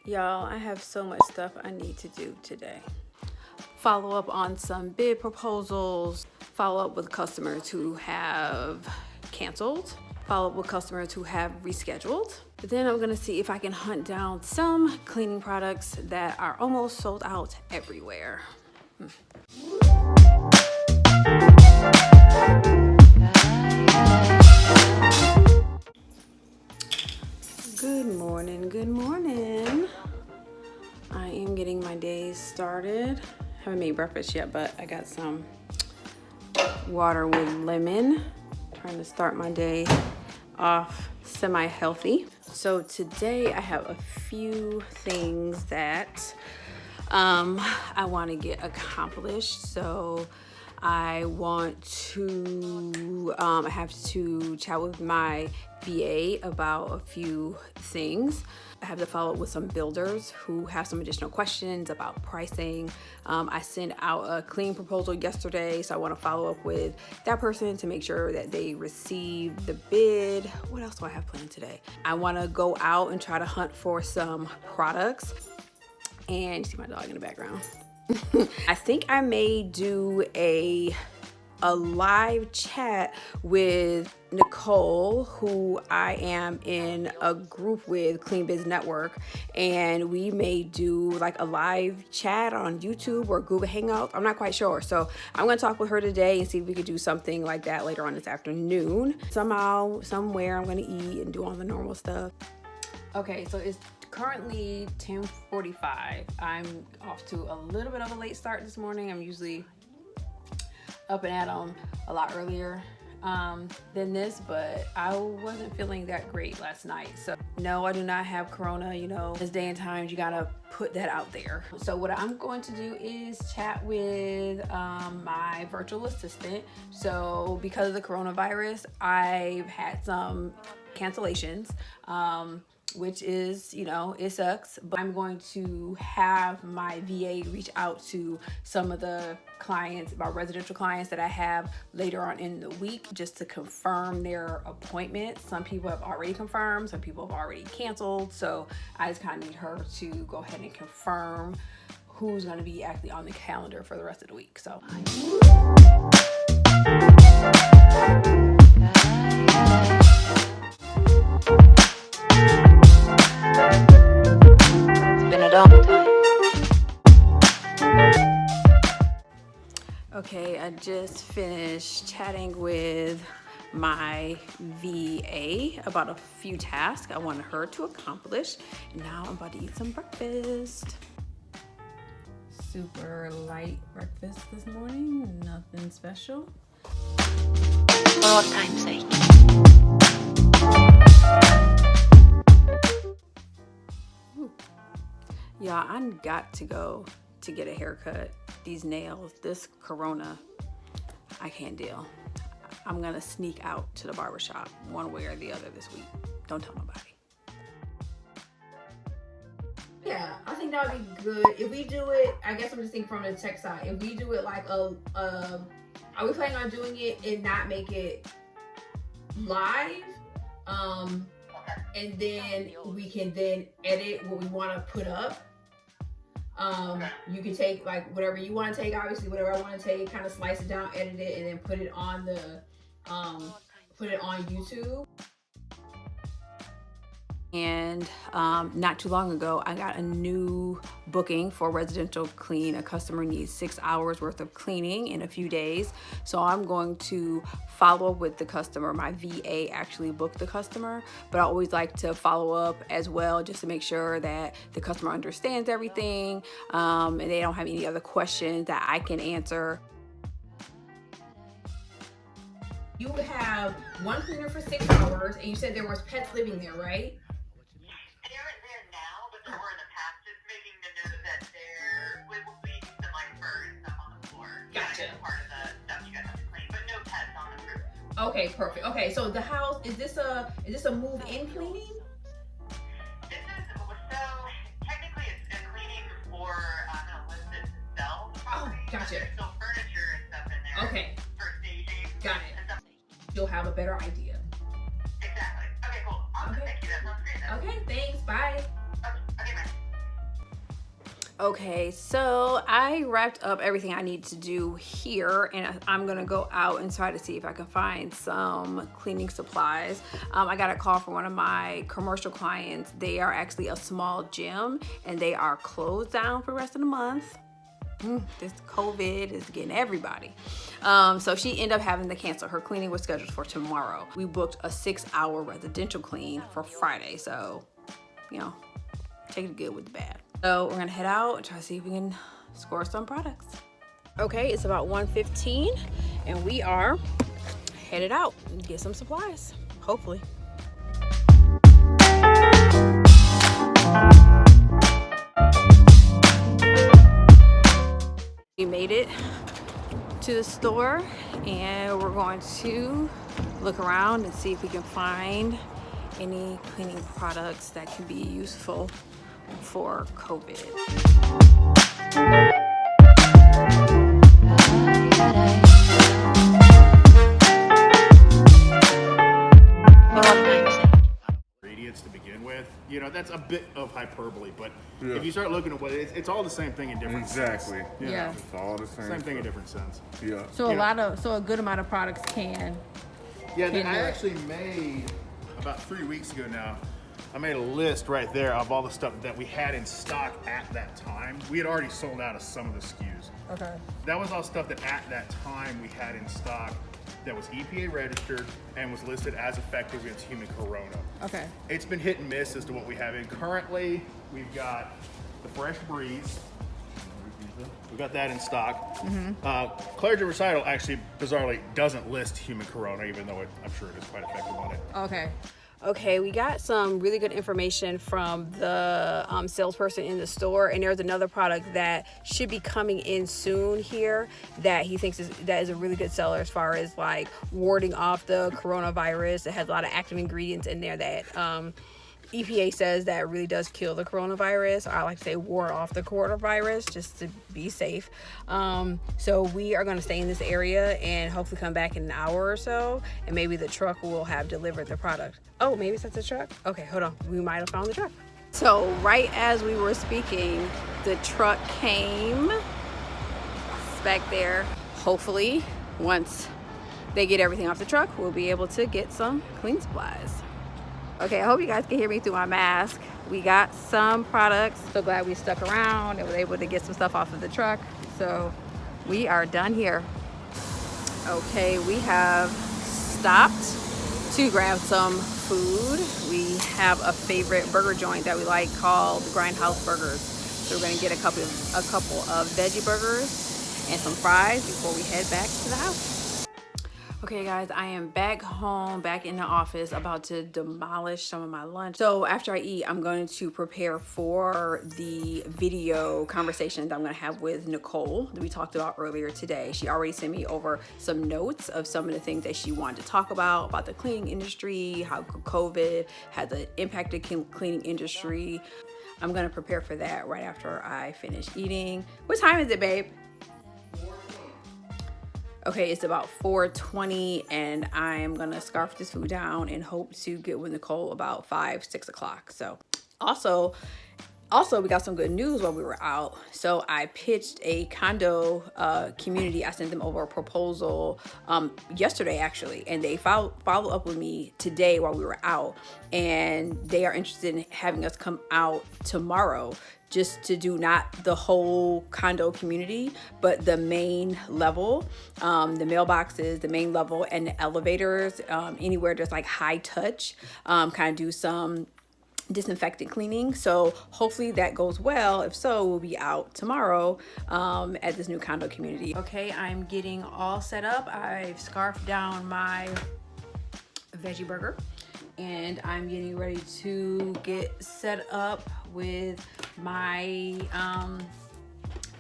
Y'all, I have so much stuff I need to do today. Follow up on some bid proposals, follow up with customers who have canceled, follow up with customers who have rescheduled. But then I'm gonna see if I can hunt down some cleaning products that are almost sold out everywhere. Good morning, good morning. I am getting my day started. Haven't made breakfast yet, but I got some water with lemon. Trying to start my day off semi-healthy. So today I have a few things that I want to get accomplished. So I want to, I have to chat with my VA about a few things. I have to follow up with some builders who have some additional questions about pricing. I sent out a clean proposal yesterday, so I want to follow up with that person to make sure that they receive the bid. What else do I have planned today? I want to go out and try to hunt for some products. And you see my dog in the background. I think I may do a live chat with Nicole, who I am in a group with, Clean Biz Network, and we may do like a live chat on YouTube or Google Hangouts. I'm not quite sure. So I'm gonna talk with her today and see if we could do something like that later on this afternoon. Somehow, somewhere I'm gonna eat and do all the normal stuff. Okay, so it's currently 10:45. I'm off to a little bit of a late start this morning. I'm usually up and at them a lot earlier than this, but I wasn't feeling that great last night. So no, I do not have corona. You know, this day and times you gotta put that out there. So what I'm going to do is chat with my virtual assistant. So because of the coronavirus, I've had some cancellations, which is, you know, it sucks, but I'm going to have my VA reach out to some of the clients, my residential clients that I have later on in the week, just to confirm their appointments. Some people have already confirmed, some people have already canceled. So I just kind of need her to go ahead and confirm who's going to be actually on the calendar for the rest of the week. So okay, I just finished chatting with my VA about a few tasks I wanted her to accomplish. And now I'm about to eat some breakfast. Super light breakfast this morning, nothing special. For old time's sake. Yeah, I got to go to get a haircut. These nails, this corona, I can't deal. I'm gonna sneak out to the barbershop one way or the other this week. Don't tell nobody. Yeah, I think that would be good. If we do it, I guess I'm just thinking from the tech side. If we do it like are we planning on doing it and not make it live? And then we can then edit what we want to put up. You can take like whatever you want to take, obviously whatever I want to take, kind of slice it down, edit it, and then put it on the put it on YouTube. And not too long ago, I got a new booking for residential clean. A customer needs 6 hours worth of cleaning in a few days. So I'm going to follow up with the customer. My VA actually booked the customer, but I always like to follow up as well just to make sure that the customer understands everything and they don't have any other questions that I can answer. You have one cleaner for 6 hours, and you said there was pets living there, right? They're there now, but there were in the past. Just making the note that there will be some like fur and stuff on the floor. Gotcha. That is part of the stuff you guys have to clean, but no pets on the roof. Okay, perfect. Okay, so the house, is this a move-in cleaning? This is so technically it's a cleaning for an illicit sell the property. Oh, gotcha. There's still furniture and stuff in there. Okay. For staging. Got it. And stuff. You'll have a better idea. Exactly. Okay, cool. Awesome. Okay. Thank you. That sounds great. Then. Okay, thanks. Bye. Okay, bye. Okay, so I wrapped up everything I need to do here, and I'm gonna go out and try to see if I can find some cleaning supplies. I got a call from one of my commercial clients. They are actually a small gym, and they are closed down for the rest of the month. This COVID is getting everybody. So she ended up having to cancel. Her cleaning was scheduled for tomorrow. We booked a 6-hour residential clean for Friday, so, you know, take the good with the bad. So we're gonna head out and try to see if we can score some products. Okay, it's about 1:15 and we are headed out and get some supplies, hopefully. We made it to the store and we're going to look around and see if we can find any cleaning products that can be useful for COVID. Ingredients to begin with, you know, that's a bit of hyperbole, but if you start looking at what it's all the same thing in different Exactly. sense. Yeah. It's all the same. Thing in different sense. Yeah. So a good amount of products can. Yeah, Can I do it. actually made about 3 weeks ago now. I made a list right there of all the stuff that we had in stock at that time. We had already sold out of some of the SKUs. Okay. That was all stuff that at that time we had in stock that was EPA registered and was listed as effective against human corona. Okay. It's been hit and miss as to what we have in. Currently, we've got the Fresh Breeze. We got that in stock. Claritin Recital actually, bizarrely, doesn't list human corona, even though I'm sure it is quite effective on it. Okay. Okay, we got some really good information from the salesperson in the store, and there's another product that should be coming in soon here that he thinks is a really good seller as far as like warding off the coronavirus. It has a lot of active ingredients in there that EPA says that really does kill the coronavirus. Or I like to say ward off the coronavirus just to be safe. So we are going to stay in this area and hopefully come back in an hour or so, and maybe the truck will have delivered the product. Oh, maybe it's at the truck? Okay, hold on. We might have found the truck. So right as we were speaking, the truck came. It's back there. Hopefully, once they get everything off the truck, we'll be able to get some clean supplies. Okay, I hope you guys can hear me through my mask. We got some products. So glad we stuck around and was able to get some stuff off of the truck. So we are done here. Okay, we have stopped to grab some food. We have a favorite burger joint that we like called Grindhouse Burgers. So we're gonna get a couple of veggie burgers and some fries before we head back to the house. Okay guys, I am back home, back in the office, about to demolish some of my lunch. So after I eat, I'm going to prepare for the video conversation that I'm gonna have with Nicole that we talked about earlier today. She already sent me over some notes of some of the things that she wanted to talk about the cleaning industry, how COVID has impacted the cleaning industry. I'm gonna prepare for that right after I finish eating. What time is it, babe? Okay, it's about 4:20 and I am gonna scarf this food down and hope to get with Nicole about 5-6 o'clock. So also we got some good news while we were out. So I pitched a condo community. I sent them over a proposal yesterday actually, and they followed up with me today while we were out, and they are interested in having us come out tomorrow just to do not the whole condo community, but the main level, the mailboxes, the main level, and the elevators, anywhere there's like high touch, kind of do some disinfectant cleaning. So hopefully that goes well. If so, we'll be out tomorrow at this new condo community. Okay, I'm getting all set up. I've scarfed down my veggie burger and I'm getting ready to get set up with my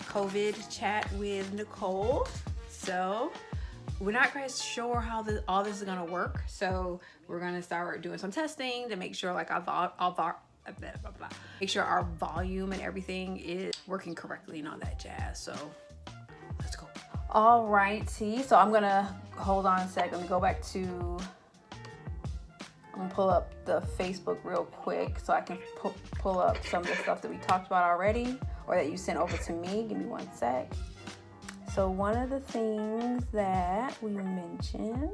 COVID chat with Nicole. So we're not quite sure how all this is gonna work. So we're gonna start doing some testing to make sure like make sure our volume and everything is working correctly and all that jazz. So let's go. All righty, so I'm gonna hold on a sec. Let me go back to, I'm gonna pull up the Facebook real quick so I can pull up some of the stuff that we talked about already, or that you sent over to me. Give me one sec. So one of the things that we mentioned.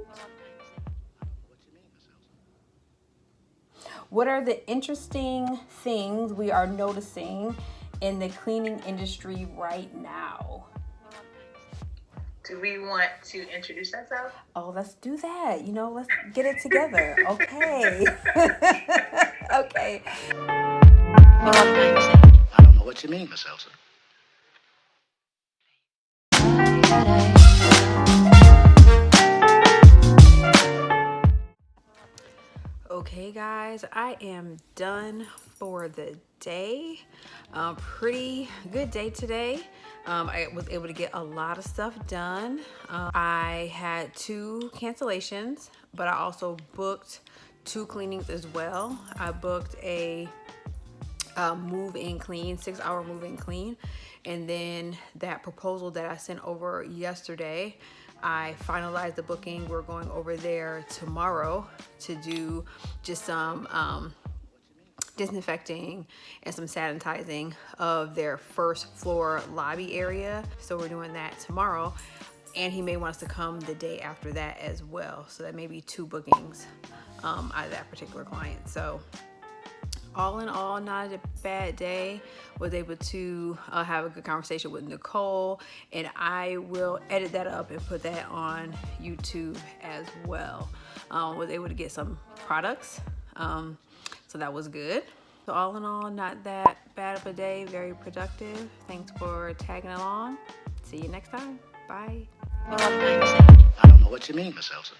What are the interesting things we are noticing in the cleaning industry right now? Do we want to introduce ourselves? Oh, let's do that. Let's get it together. Okay. Okay. For all time's sake. I don't know what you mean, Miss Elsa. Okay, guys, I am done for the day. Pretty good day today. I was able to get a lot of stuff done. I had 2 cancellations, but I also booked 2 cleanings as well. I booked a move in clean, 6-hour move in clean, and then that proposal that I sent over yesterday, I finalized the booking. We're going over there tomorrow to do just some disinfecting and some sanitizing of their first floor lobby area. So we're doing that tomorrow, and he may want us to come the day after that as well. So that may be 2 bookings out of that particular client. So all in all, not a bad day. Was able to have a good conversation with Nicole, and I will edit that up and put that on YouTube as well. Was able to get some products, so that was good. So all in all, not that bad of a day. Very productive. Thanks for tagging along. See you next time. Bye. For all time's sake. I don't know what you mean, Miss Elsa.